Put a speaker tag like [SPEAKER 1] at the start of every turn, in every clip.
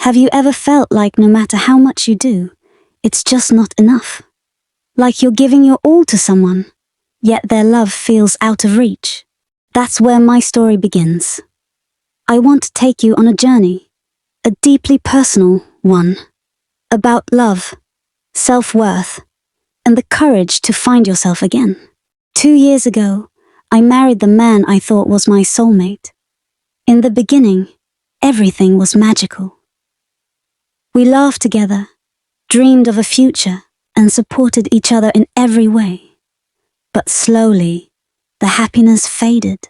[SPEAKER 1] Have you ever felt like no matter how much you do, it's just not enough? Like you're giving your all to someone, yet their love feels out of reach? That's where my story begins. I want to take you on a journey, a deeply personal one, about love, self-worth, and the courage to find yourself again. 2 years ago, I married the man I thought was my soulmate. In the beginning, everything was magical. We laughed together, dreamed of a future, and supported each other in every way. But slowly, the happiness faded.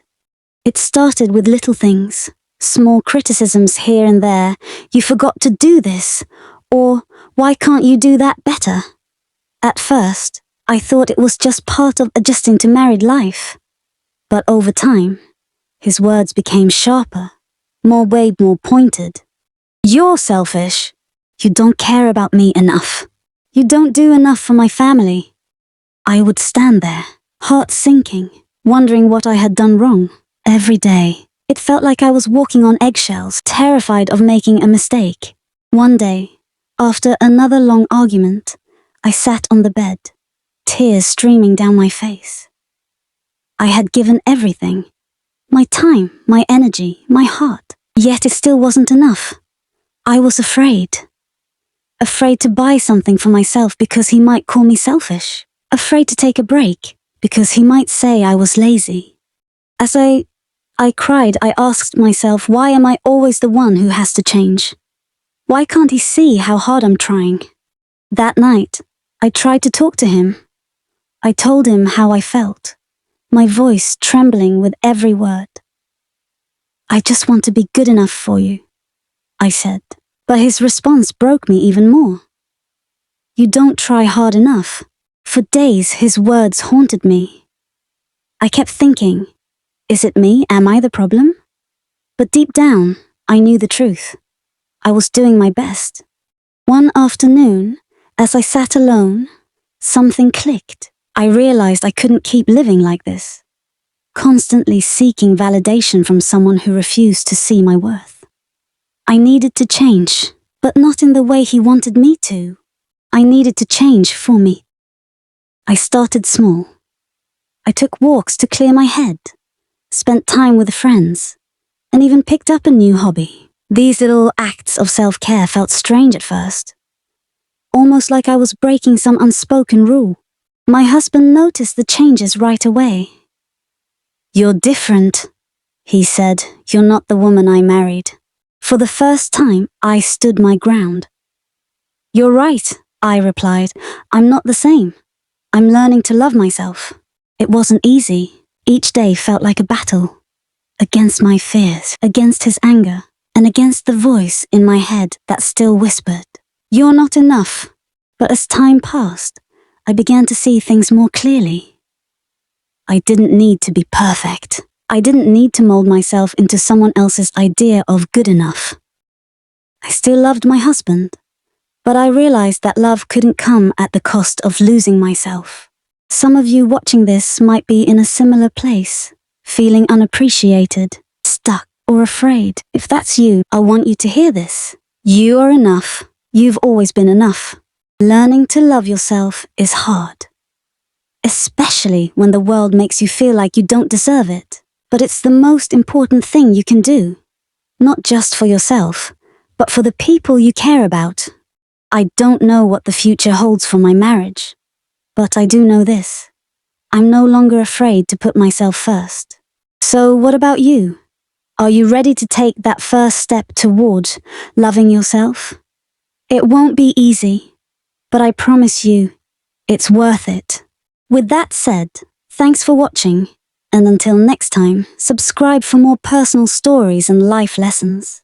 [SPEAKER 1] It started with little things, small criticisms here and there. You forgot to do this, or why can't you do that better? At first, I thought it was just part of adjusting to married life. But over time, his words became sharper, more weighed, more pointed. You're selfish. You don't care about me enough. You don't do enough for my family. I would stand there, heart sinking, wondering what I had done wrong. Every day, it felt like I was walking on eggshells, terrified of making a mistake. One day, after another long argument, I sat on the bed, tears streaming down my face. I had given everything, my time, my energy, my heart, yet it still wasn't enough. I was afraid. Afraid to buy something for myself because he might call me selfish. Afraid to take a break because he might say I was lazy. As I cried, I asked myself, why am I always the one who has to change? Why can't he see how hard I'm trying? That night, I tried to talk to him. I told him how I felt, my voice trembling with every word. I just want to be good enough for you, I said. But his response broke me even more. You don't try hard enough. For days, his words haunted me. I kept thinking, is it me? Am I the problem? But deep down, I knew the truth. I was doing my best. One afternoon, as I sat alone, something clicked. I realized I couldn't keep living like this, constantly seeking validation from someone who refused to see my worth. I needed to change, but not in the way he wanted me to. I needed to change for me. I started small. I took walks to clear my head, spent time with friends, and even picked up a new hobby. These little acts of self-care felt strange at first, almost like I was breaking some unspoken rule. My husband noticed the changes right away. You're different, he said. You're not the woman I married. For the first time, I stood my ground. You're right, I replied. I'm not the same. I'm learning to love myself. It wasn't easy. Each day felt like a battle. Against my fears, against his anger, and against the voice in my head that still whispered, you're not enough. But as time passed, I began to see things more clearly. I didn't need to be perfect. I didn't need to mold myself into someone else's idea of good enough. I still loved my husband, but I realized that love couldn't come at the cost of losing myself. Some of you watching this might be in a similar place, feeling unappreciated, stuck, or afraid. If that's you, I want you to hear this. You are enough. You've always been enough. Learning to love yourself is hard, especially when the world makes you feel like you don't deserve it. But it's the most important thing you can do, not just for yourself, but for the people you care about. I don't know what the future holds for my marriage, but I do know this. I'm no longer afraid to put myself first. So what about you? Are you ready to take that first step toward loving yourself? It won't be easy, but I promise you, it's worth it. With that said, thanks for watching. And until next time, subscribe for more personal stories and life lessons.